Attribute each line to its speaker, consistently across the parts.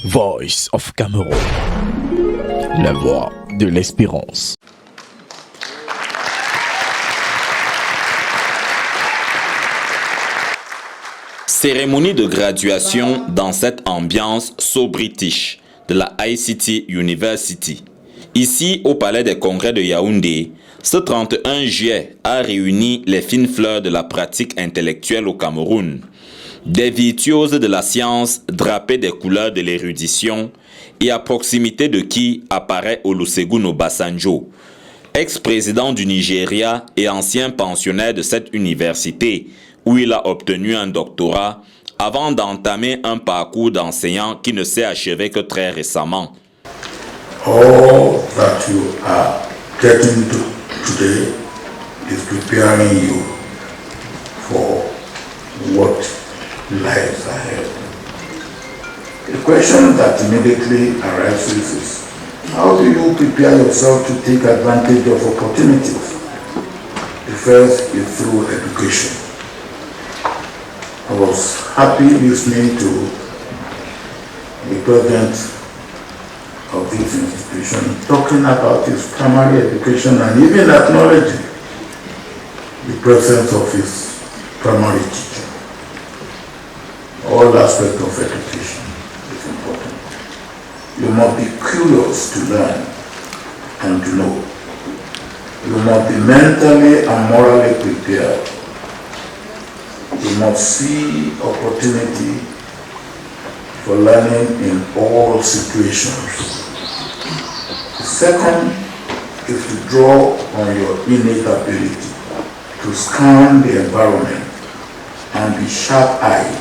Speaker 1: Voice of Cameroon, la voix de l'espérance.
Speaker 2: Cérémonie de graduation dans cette ambiance so-british de la ICT University. Ici, au Palais des Congrès de Yaoundé, ce 31 juillet a réuni les fines fleurs de la pratique intellectuelle au Cameroun. Des virtuoses de la science drapés des couleurs de l'érudition et à proximité de qui apparaît Olusegun Obasanjo, ex-président du Nigeria et ancien pensionnaire de cette université où il a obtenu un doctorat avant d'entamer un parcours d'enseignant qui ne s'est achevé que très récemment.
Speaker 3: All that you are getting to today is preparing you for what lies ahead. The question that immediately arises is, how do you prepare yourself to take advantage of opportunities? The first is through education. I was happy listening to the president of this institution talking about his primary education and even acknowledging the presence of his primary teacher. All aspects of education is important. You must be curious to learn and to know. You must be mentally and morally prepared. You must see opportunity for learning in all situations. The second is to draw on your innate ability to scan the environment and be sharp-eyed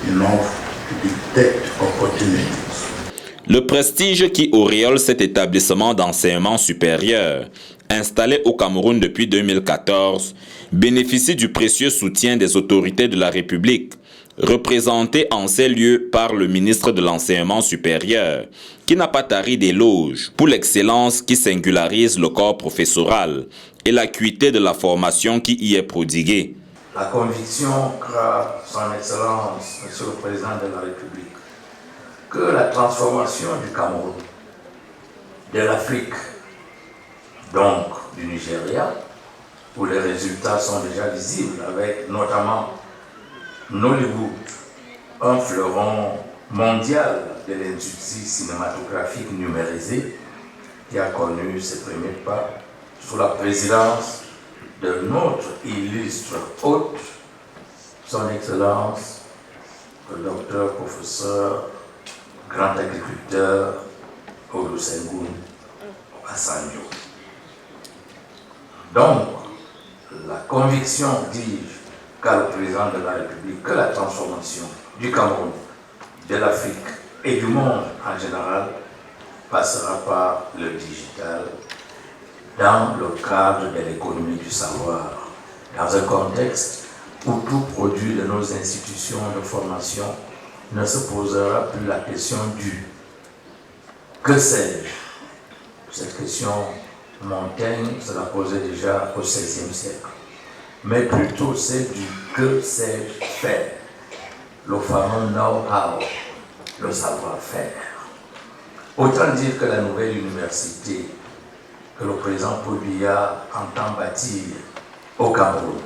Speaker 3: enough to detect opportunities.
Speaker 2: Le prestige qui auréole cet établissement d'enseignement supérieur, installé au Cameroun depuis 2014, bénéficie du précieux soutien des autorités de la République, représenté en ces lieux par le ministre de l'Enseignement supérieur, qui n'a pas tari d'éloges pour l'excellence qui singularise le corps professoral et l'acuité de la formation qui y est prodiguée.
Speaker 4: La conviction qu'a son Excellence, Monsieur le Président de la République, que la transformation du Cameroun, de l'Afrique, donc du Nigeria, où les résultats sont déjà visibles, avec notamment Nollywood, un fleuron mondial de l'industrie cinématographique numérisée, qui a connu ses premiers pas sous la présidence de notre illustre hôte, son Excellence, le docteur, professeur, grand agriculteur, Olusegun Obasanjo. Donc, la conviction, dis-je, qu'a le président de la République, que la transformation du Cameroun, de l'Afrique et du monde en général passera par le digital dans le cadre de l'économie du savoir, dans un contexte où tout produit de nos institutions de formation ne se posera plus la question du « que sais-je ». Cette question, Montaigne se la posait déjà au XVIe siècle. Mais plutôt c'est du « que sais-je faire », le fameux know-how, le savoir-faire. Autant dire que la nouvelle université que le président Paul Biya entend bâtir au Cameroun,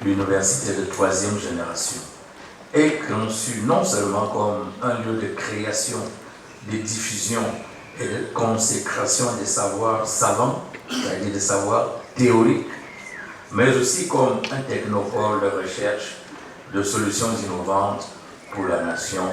Speaker 4: l'université de 3e génération, est conçue non seulement comme un lieu de création, de diffusion et de consécration des savoirs savants, c'est-à-dire des savoirs théoriques, mais aussi comme un technopole de recherche de solutions innovantes pour la nation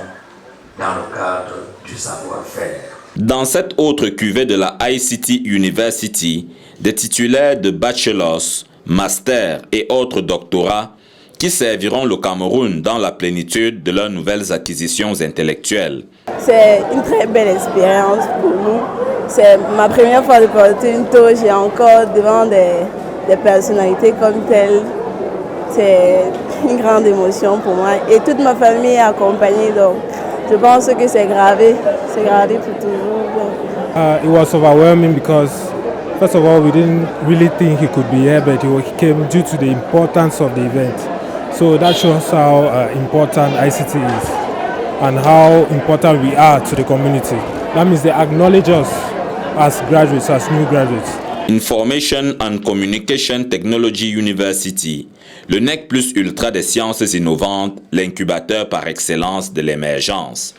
Speaker 4: dans le cadre du savoir-faire.
Speaker 2: Dans cette autre cuvée de la ICT University, des titulaires de bachelors, masters et autres doctorats qui serviront le Cameroun dans la plénitude de leurs nouvelles acquisitions intellectuelles.
Speaker 5: C'est une très belle expérience pour nous. C'est ma première fois de porter une toge et encore devant des personnalités comme telles. C'est une grande émotion pour moi et toute ma famille est accompagnée, donc je pense que c'est gravé pour toujours.
Speaker 6: It was overwhelming because first of all we didn't really think he could be here, but he came due to the importance of the event. So that shows how important ICT is. and how important we are to the community. That means they acknowledge us as graduates, as new graduates.
Speaker 2: Information and Communication Technology University, le NEC plus ultra des sciences innovantes, l'incubateur par excellence de l'émergence.